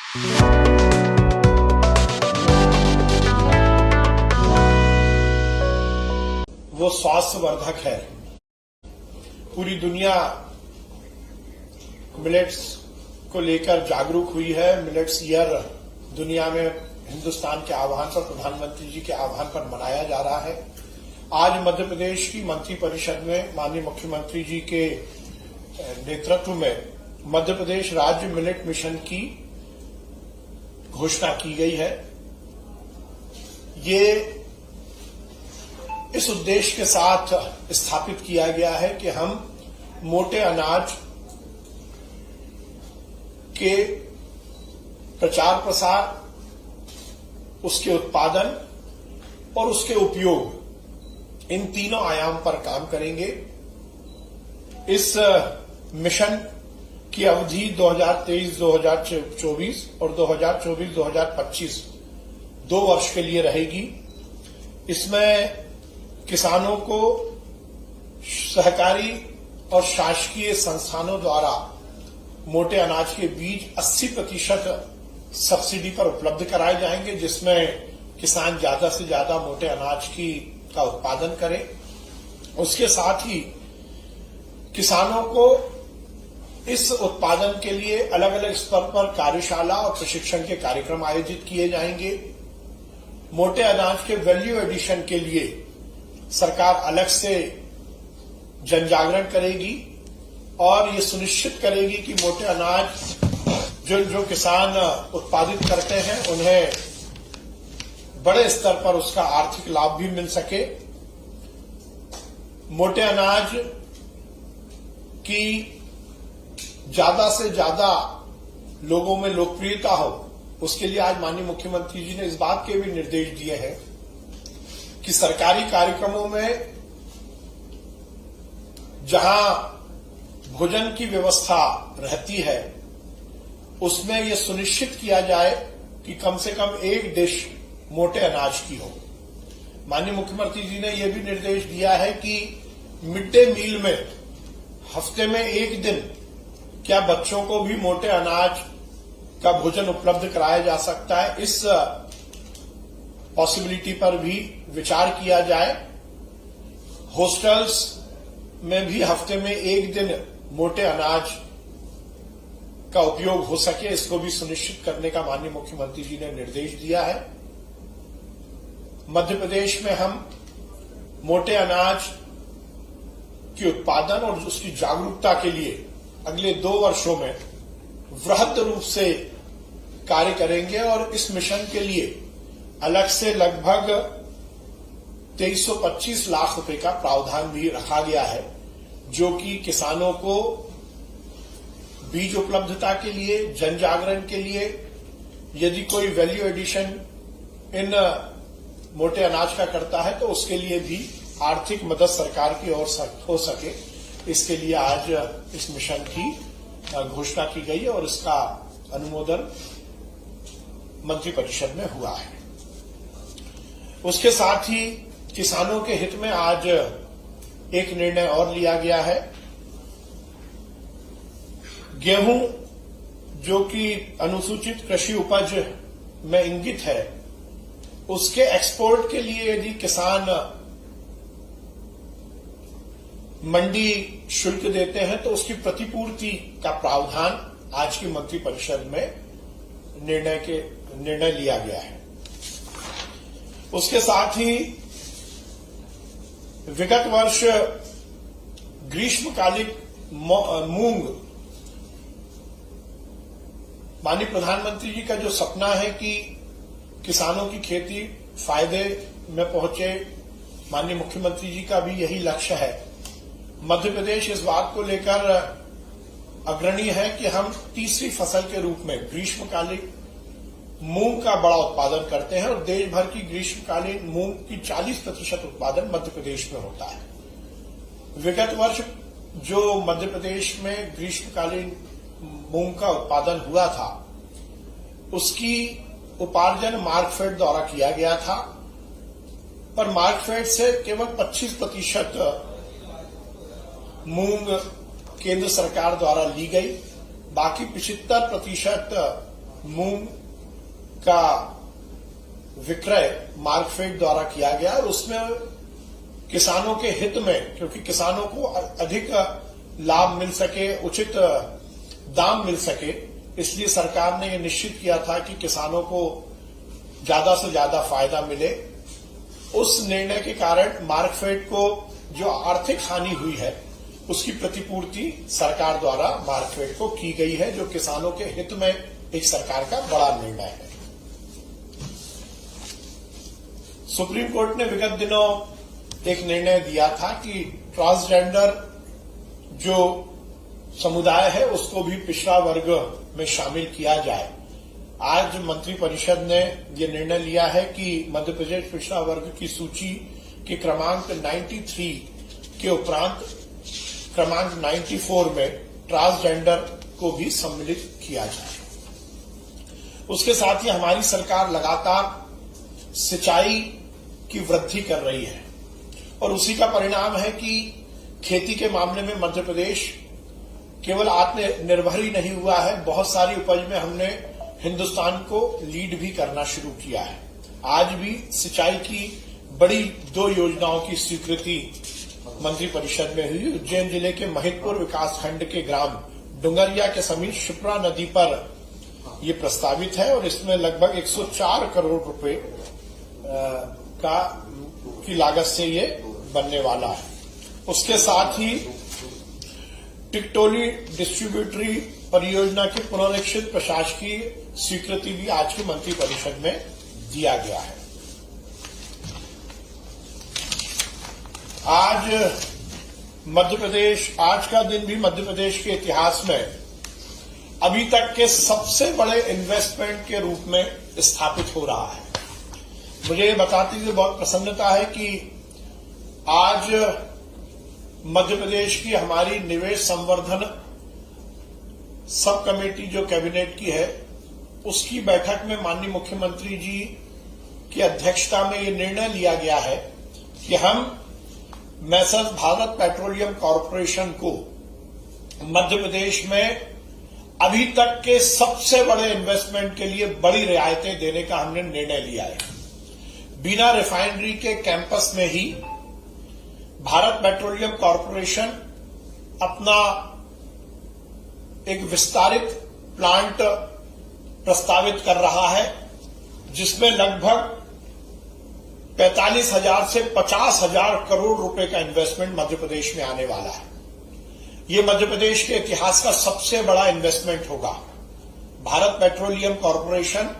वो स्वास्थ्यवर्धक है। पूरी दुनिया मिलेट्स को लेकर जागरूक हुई है। मिलेट्स ईयर दुनिया में हिंदुस्तान के आह्वान पर, प्रधानमंत्री जी के आह्वान पर मनाया जा रहा है। आज मध्य प्रदेश की मंत्रिपरिषद में माननीय मुख्यमंत्री जी के नेतृत्व में मध्य प्रदेश राज्य मिलेट मिशन की घोषणा की गई है। ये इस उद्देश्य के साथ स्थापित किया गया है कि हम मोटे अनाज के प्रचार प्रसार, उसके उत्पादन और उसके उपयोग, इन तीनों आयाम पर काम करेंगे। इस मिशन की अवधि 2023-2024 और 2024-2025 2 वर्ष के लिए रहेगी। इसमें किसानों को सहकारी और शासकीय संस्थानों द्वारा मोटे अनाज के बीज 80% सब्सिडी पर उपलब्ध कराए जाएंगे, जिसमें किसान ज्यादा से ज्यादा मोटे अनाज का उत्पादन करें। उसके साथ ही किसानों को इस उत्पादन के लिए अलग अलग स्तर पर कार्यशाला और प्रशिक्षण के कार्यक्रम आयोजित किए जाएंगे। मोटे अनाज के वैल्यू एडिशन के लिए सरकार अलग से जनजागरण करेगी और ये सुनिश्चित करेगी कि मोटे अनाज जो किसान उत्पादित करते हैं उन्हें बड़े स्तर पर उसका आर्थिक लाभ भी मिल सके। मोटे अनाज की ज्यादा से ज्यादा लोगों में लोकप्रियता हो, उसके लिए आज माननीय मुख्यमंत्री जी ने इस बात के भी निर्देश दिए हैं कि सरकारी कार्यक्रमों में जहां भोजन की व्यवस्था रहती है उसमें यह सुनिश्चित किया जाए कि कम से कम एक डिश मोटे अनाज की हो। माननीय मुख्यमंत्री जी ने यह भी निर्देश दिया है कि मिड डे मील में हफ्ते में एक दिन क्या बच्चों को भी मोटे अनाज का भोजन उपलब्ध कराया जा सकता है। इस पॉसिबिलिटी पर भी विचार किया जाए। हॉस्टल्स में भी हफ्ते में एक दिन मोटे अनाज का उपयोग हो सके, इसको भी सुनिश्चित करने का माननीय मुख्यमंत्री जी ने निर्देश दिया है। मध्य प्रदेश में हम मोटे अनाज के उत्पादन और उसकी जागरूकता के लिए अगले 2 वर्षों में वृहद रूप से कार्य करेंगे और इस मिशन के लिए अलग से लगभग 2325 लाख रुपए का प्रावधान भी रखा गया है, जो कि किसानों को बीज उपलब्धता के लिए, जन जागरण के लिए, यदि कोई वैल्यू एडिशन इन मोटे अनाज का करता है तो उसके लिए भी आर्थिक मदद सरकार की ओर हो सके, इसके लिए आज इस मिशन की घोषणा की गई है और इसका अनुमोदन मंत्रिपरिषद में हुआ है। उसके साथ ही किसानों के हित में आज एक निर्णय और लिया गया है। गेहूं जो कि अनुसूचित कृषि उपज में इंगित है, उसके एक्सपोर्ट के लिए यदि किसान मंडी शुल्क देते हैं तो उसकी प्रतिपूर्ति का प्रावधान आज की मंत्रिपरिषद में निर्णय लिया गया है। उसके साथ ही विगत वर्ष ग्रीष्मकालिक मूंग, माननीय प्रधानमंत्री जी का जो सपना है कि किसानों की खेती फायदे में पहुंचे, माननीय मुख्यमंत्री जी का भी यही लक्ष्य है। मध्य प्रदेश इस बात को लेकर अग्रणी है कि हम तीसरी फसल के रूप में ग्रीष्मकालीन मूंग का बड़ा उत्पादन करते हैं और देश भर की ग्रीष्मकालीन मूंग की 40% उत्पादन मध्य प्रदेश में होता है। विगत वर्ष जो मध्य प्रदेश में ग्रीष्मकालीन मूंग का उत्पादन हुआ था, उसकी उपार्जन मार्कफेड द्वारा किया गया था, पर मार्कफेड से केवल 25% मूंग केंद्र सरकार द्वारा ली गई, बाकी 75% मूंग का विक्रय मार्कफेड द्वारा किया गया और उसमें किसानों के हित में, क्योंकि किसानों को अधिक लाभ मिल सके, उचित दाम मिल सके, इसलिए सरकार ने यह निश्चित किया था कि किसानों को ज्यादा से ज्यादा फायदा मिले। उस निर्णय के कारण मार्कफेड को जो आर्थिक हानि हुई है उसकी प्रतिपूर्ति सरकार द्वारा मार्कफेड को की गई है, जो किसानों के हित में एक सरकार का बड़ा निर्णय है। सुप्रीम कोर्ट ने विगत दिनों एक निर्णय दिया था कि ट्रांसजेंडर जो समुदाय है उसको भी पिछड़ा वर्ग में शामिल किया जाए। आज मंत्रिपरिषद ने यह निर्णय लिया है कि मध्य प्रदेश पिछड़ा वर्ग की सूची के क्रमांक 93 के उपरांत क्रमांक 94 में ट्रांसजेंडर को भी सम्मिलित किया जाए। उसके साथ ही हमारी सरकार लगातार सिंचाई की वृद्धि कर रही है और उसी का परिणाम है कि खेती के मामले में मध्य प्रदेश केवल आत्मनिर्भर ही नहीं हुआ है, बहुत सारी उपज में हमने हिंदुस्तान को लीड भी करना शुरू किया है। आज भी सिंचाई की बड़ी 2 योजनाओं की स्वीकृति मंत्रिपरिषद में हुई। उज्जैन जिले के महिदपुर विकासखंड के ग्राम डुंगरिया के समीप शिप्रा नदी पर यह प्रस्तावित है और इसमें लगभग 104 करोड़ रुपए की लागत से ये बनने वाला है। उसके साथ ही टिकटोली डिस्ट्रीब्यूटरी परियोजना के पुनरीक्षित प्रशासकीय स्वीकृति भी आज के मंत्रिपरिषद में दिया गया है। आज का दिन भी मध्य प्रदेश के इतिहास में अभी तक के सबसे बड़े इन्वेस्टमेंट के रूप में स्थापित हो रहा है। मुझे ये बताते हुए बहुत प्रसन्नता है कि आज मध्य प्रदेश की हमारी निवेश संवर्धन सब कमेटी जो कैबिनेट की है उसकी बैठक में माननीय मुख्यमंत्री जी की अध्यक्षता में ये निर्णय लिया गया है कि हम मैसर्स भारत पेट्रोलियम कॉर्पोरेशन को मध्य प्रदेश में अभी तक के सबसे बड़े इन्वेस्टमेंट के लिए बड़ी रियायतें देने का हमने निर्णय लिया है। बिना रिफाइनरी के कैंपस में ही भारत पेट्रोलियम कॉर्पोरेशन अपना एक विस्तारित प्लांट प्रस्तावित कर रहा है, जिसमें लगभग 45,000 से 50,000 करोड़ रुपए का इन्वेस्टमेंट मध्य प्रदेश में आने वाला है। ये मध्य प्रदेश के इतिहास का सबसे बड़ा इन्वेस्टमेंट होगा। भारत पेट्रोलियम कॉर्पोरेशन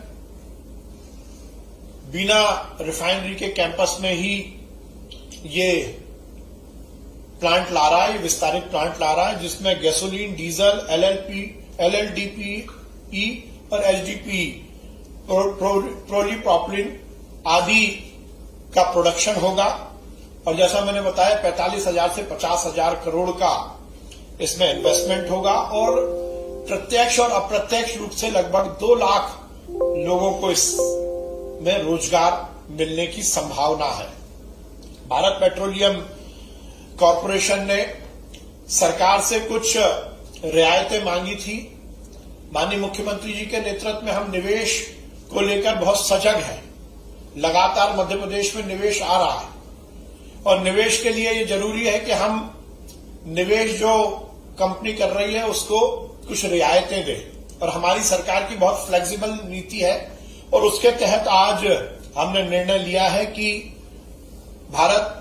बिना रिफाइनरी के कैंपस में ही ये प्लांट ला रहा है, ये विस्तारित प्लांट ला रहा है, जिसमें गैसोलीन, डीजल, एलएलडीपी और एचडीपी, प्रोलीप्रोपिलीन आदि का प्रोडक्शन होगा। और जैसा मैंने बताया 45,000 से 50,000 करोड़ का इसमें इन्वेस्टमेंट होगा और प्रत्यक्ष और अप्रत्यक्ष रूप से लगभग 2 लाख लोगों को इसमें रोजगार मिलने की संभावना है। भारत पेट्रोलियम कॉर्पोरेशन ने सरकार से कुछ रियायतें मांगी थी। माननीय मुख्यमंत्री जी के नेतृत्व में हम निवेश को लेकर बहुत सजग हैं। लगातार मध्य प्रदेश में निवेश आ रहा है और निवेश के लिए ये जरूरी है कि हम निवेश जो कंपनी कर रही है उसको कुछ रियायतें दें और हमारी सरकार की बहुत फ्लेक्सिबल नीति है और उसके तहत आज हमने निर्णय लिया है कि भारत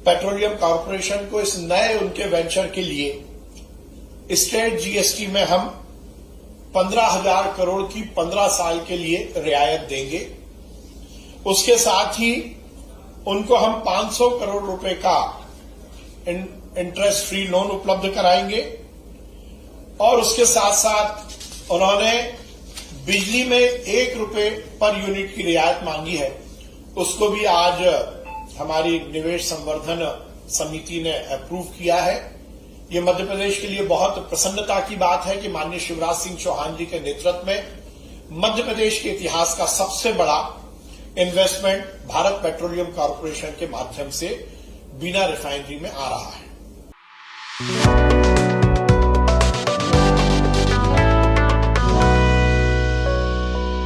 पेट्रोलियम कॉर्पोरेशन को इस नए उनके वेंचर के लिए स्टेट जीएसटी में हम 15,000 करोड़ की 15 साल के लिए रियायत देंगे। उसके साथ ही उनको हम 500 करोड़ रुपए का इंटरेस्ट फ्री लोन उपलब्ध कराएंगे और उसके साथ साथ उन्होंने बिजली में 1 रुपए पर यूनिट की रियायत मांगी है, उसको भी आज हमारी निवेश संवर्धन समिति ने अप्रूव किया है। ये मध्य प्रदेश के लिए बहुत प्रसन्नता की बात है कि माननीय शिवराज सिंह चौहान जी के नेतृत्व में मध्य प्रदेश के इतिहास का सबसे बड़ा इन्वेस्टमेंट भारत पेट्रोलियम कॉर्पोरेशन के माध्यम से बिना रिफाइनरी में आ रहा है।